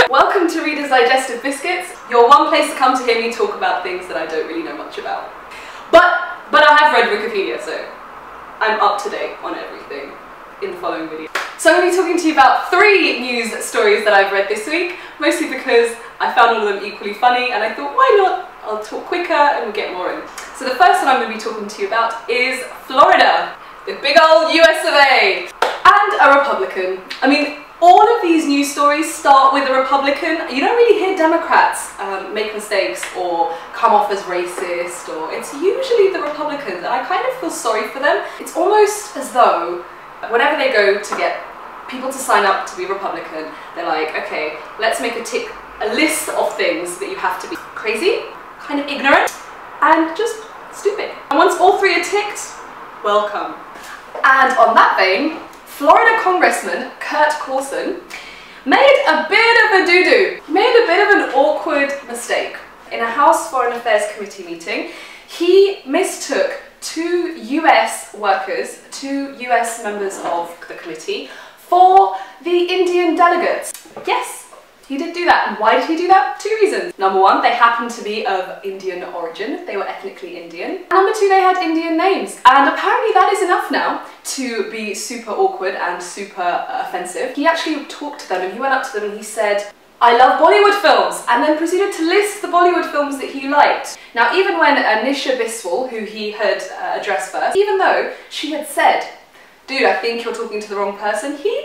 Welcome to Reader's Digestive Biscuits, your one place to come to hear me talk about things that I don't really know much about. But I have read Wikipedia, so I'm up to date on everything in the following video. So I'm going to be talking to you about 3 news stories that I've read this week, mostly because I found all of them equally funny and I thought, why not? I'll talk quicker and we'll get more in. So the first one I'm going to be talking to you about is Florida, the big old US of A, and a Republican. I mean, all of these news stories start with a Republican. You don't really hear Democrats make mistakes or come off as racist, or it's usually the Republicans, and I kind of feel sorry for them. It's almost as though whenever they go to get people to sign up to be Republican, they're like, okay, let's make a list of things that you have to be crazy, kind of ignorant, and just stupid. And once all 3 are ticked, welcome. And on that vein, Florida Congressman Kurt Coulson made a bit of a doo-doo. He made a bit of an awkward mistake. In a House Foreign Affairs Committee meeting, he mistook 2 US workers, 2 US members of the committee, for the Indian delegates. Yes, he did do that. And why did he do that? 2 reasons. Number 1, they happened to be of Indian origin. They were ethnically Indian. And number 2, they had Indian names. And apparently that is enough now to be super awkward and super offensive. He actually talked to them and he went up to them and he said, "I love Bollywood films," and then proceeded to list the Bollywood films that he liked. Now, even when Nisha Biswal, who he had addressed first, even though she had said, "Dude, I think you're talking to the wrong person," he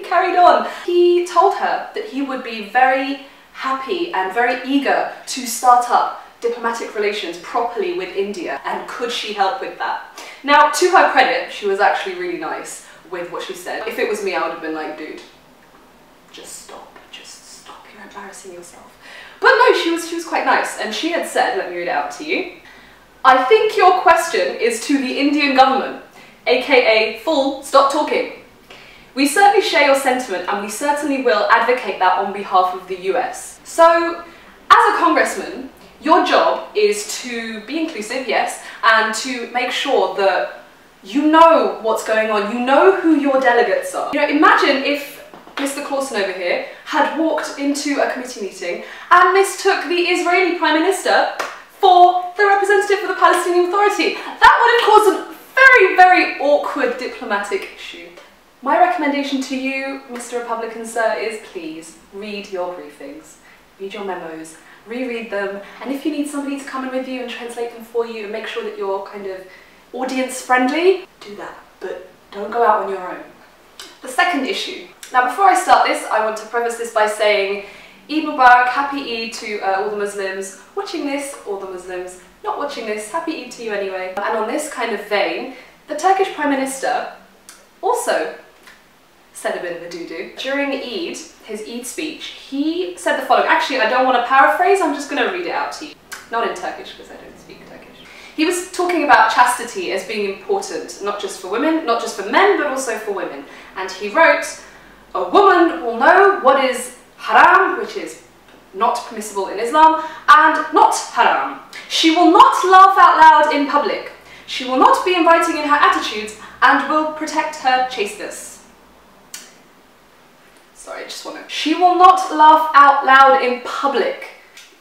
carried on. He told her that he would be very happy and very eager to start up diplomatic relations properly with India, and could she help with that? Now, to her credit, she was actually really nice with what she said. If it was me, I would have been like, dude, just stop, you're embarrassing yourself. But no, she was quite nice, and she had said, let me read it out to you, "I think your question is to the Indian government, aka full stop talking. We certainly share your sentiment and we certainly will advocate that on behalf of the US. So, as a congressman, your job is to be inclusive, yes, and to make sure that you know what's going on, you know who your delegates are. You know, imagine if Mr. Coulson over here had walked into a committee meeting and mistook the Israeli Prime Minister for the representative for the Palestinian Authority. That would have caused a very, very awkward diplomatic issue. My recommendation to you, Mr. Republican Sir, is please read your briefings, read your memos, reread them, and if you need somebody to come in with you and translate them for you and make sure that you're kind of audience friendly, do that, but don't go out on your own. The second issue. Now, before I start this, I want to preface this by saying Eid Mubarak, happy Eid to all the Muslims watching this, all the Muslims not watching this, happy Eid to you anyway. And on this kind of vein, the Turkish Prime Minister also said a bit of a doo-doo. During Eid, his Eid speech, he said the following. Actually, I don't want to paraphrase, I'm just going to read it out to you. Not in Turkish, because I don't speak Turkish. He was talking about chastity as being important, not just for women, not just for men, but also for women. And he wrote, "A woman will know what is haram, which is not permissible in Islam, and not haram. She will not laugh out loud in public. She will not be inviting in her attitudes and will protect her chasteness." Sorry, I just want to... She will not laugh out loud in public.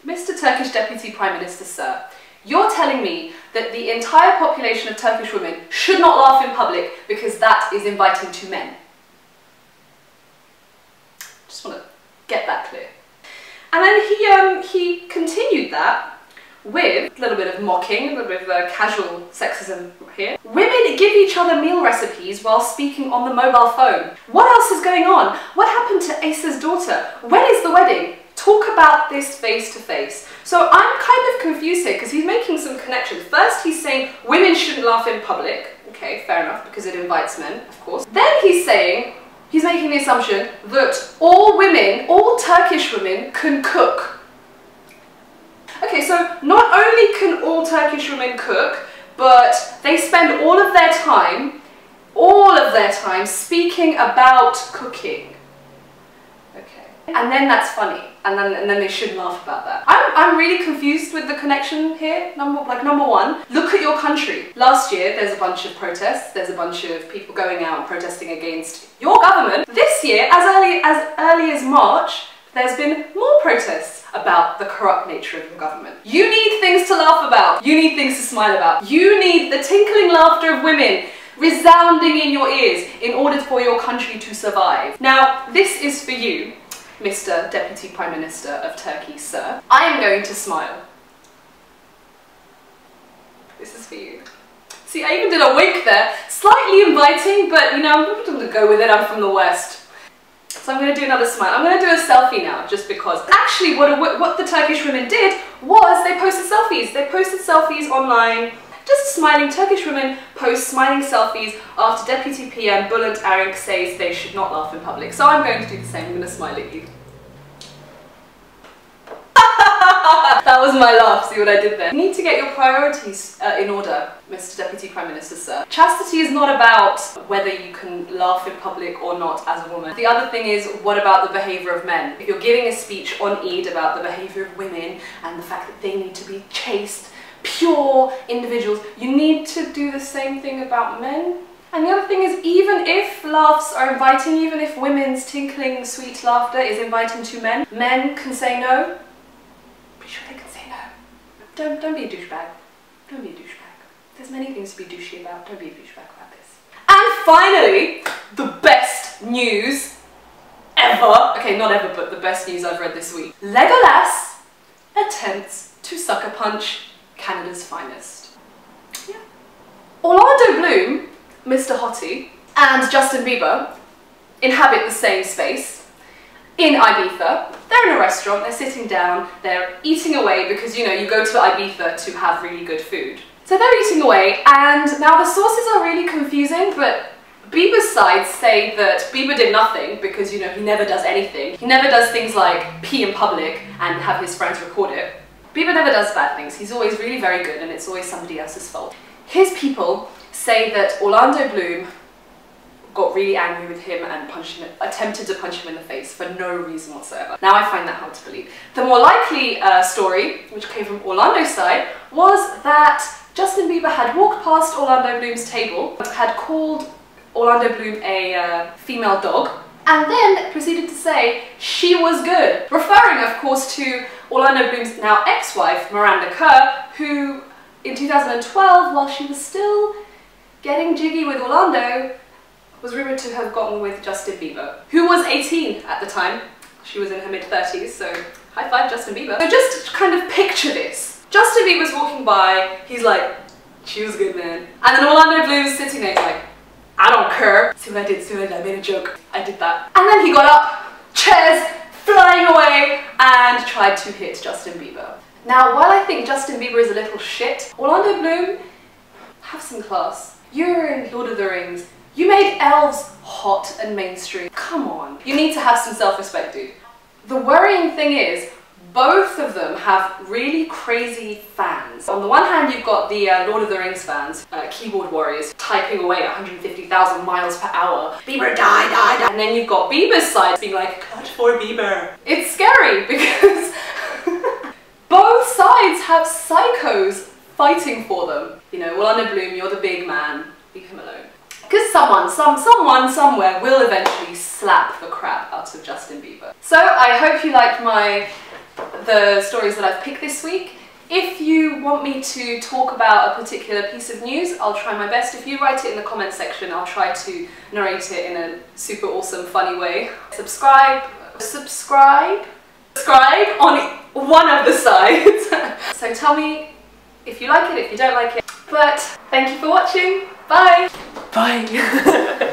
Mr. Turkish Deputy Prime Minister, sir, you're telling me that the entire population of Turkish women should not laugh in public because that is inviting to men. Just want to get that clear. And then he continued that with a little bit of mocking, a little bit of casual sexism here. "Women give each other meal recipes while speaking on the mobile phone. What else is going on? What happened to Asa's daughter? When is the wedding? Talk about this face to face." So I'm kind of confused here because he's making some connections. First he's saying women shouldn't laugh in public. Okay, fair enough, because it invites men, of course. Then he's saying, he's making the assumption that all women, all Turkish women, can cook. Okay, so not only can all Turkish women cook, but they spend all of their time speaking about cooking. Okay. and then that's funny, and then they shouldn't laugh about that. I'm really confused with the connection here. Number one, look at your country. Last year there's a bunch of protests, there's a bunch of people going out and protesting against your government. This year, as early as March, there's been more protests about the corrupt nature of your government. You need things to laugh about. You need things to smile about. You need the tinkling laughter of women resounding in your ears in order for your country to survive. Now, this is for you, Mr. Deputy Prime Minister of Turkey, sir. I am going to smile. This is for you. See, I even did a wink there. Slightly inviting, but you know, I'm not going to go with it. I'm from the West. So I'm going to do another smile. I'm going to do a selfie now, just because. Actually, what the Turkish women did was they posted selfies. They posted selfies online. Just smiling Turkish women post smiling selfies after Deputy PM Bülent Arınç says they should not laugh in public. So I'm going to do the same. I'm going to smile at you. That was my laugh, see what I did there? You need to get your priorities in order, Mr. Deputy Prime Minister, sir. Chastity is not about whether you can laugh in public or not as a woman. The other thing is, what about the behaviour of men? If you're giving a speech on Eid about the behaviour of women and the fact that they need to be chaste, pure individuals, you need to do the same thing about men. And the other thing is, even if laughs are inviting, even if women's tinkling sweet laughter is inviting to men, men can say no. Pretty sure they can say no. Don't be a douchebag. Don't be a douchebag. There's many things to be douchey about. Don't be a douchebag about this. And finally, the best news ever. Okay, not ever, but the best news I've read this week. Legolas attempts to sucker punch Canada's finest. Yeah. Orlando Bloom, Mr. Hottie, and Justin Bieber inhabit the same space in Ibiza. They're in a restaurant, they're sitting down, they're eating away because, you know, you go to Ibiza to have really good food. So they're eating away, and now the sources are really confusing, but Bieber's side say that Bieber did nothing because, you know, he never does anything. He never does things like pee in public and have his friends record it. Bieber never does bad things. He's always really very good, and it's always somebody else's fault. His people say that Orlando Bloom got really angry with him and attempted to punch him in the face for no reason whatsoever. Now I find that hard to believe. The more likely story, which came from Orlando's side, was that Justin Bieber had walked past Orlando Bloom's table, had called Orlando Bloom a female dog, and then proceeded to say she was good, referring of course to Orlando Bloom's now ex-wife, Miranda Kerr, who in 2012, while she was still getting jiggy with Orlando, was rumoured to have gotten with Justin Bieber, who was 18 at the time. She was in her mid-30s, so high five Justin Bieber. So just kind of picture this. Justin Bieber's walking by, he's like, she was good, man. And then Orlando Bloom's sitting there like, I don't care. See what I did, see what I did, I made a joke. I did that. And then he got up, chairs flying away, and tried to hit Justin Bieber. Now, while I think Justin Bieber is a little shit, Orlando Bloom, have some class. You're in Lord of the Rings. You made elves hot and mainstream. Come on. You need to have some self-respect, dude. The worrying thing is, both of them have really crazy fans. On the one hand, you've got the Lord of the Rings fans, keyboard warriors, typing away at 150,000 miles per hour. Bieber, die, die, die. And then you've got Bieber's side being like, cut for Bieber. It's scary because both sides have psychos fighting for them. You know, Orlando Bloom, you're the big man. Leave him alone. Because someone somewhere will eventually slap the crap out of Justin Bieber. So I hope you liked the stories that I've picked this week. If you want me to talk about a particular piece of news, I'll try my best. If you write it in the comment section, I'll try to narrate it in a super awesome, funny way. Subscribe on one of the sides. So tell me if you like it, if you don't like it. But thank you for watching. Bye. Bye.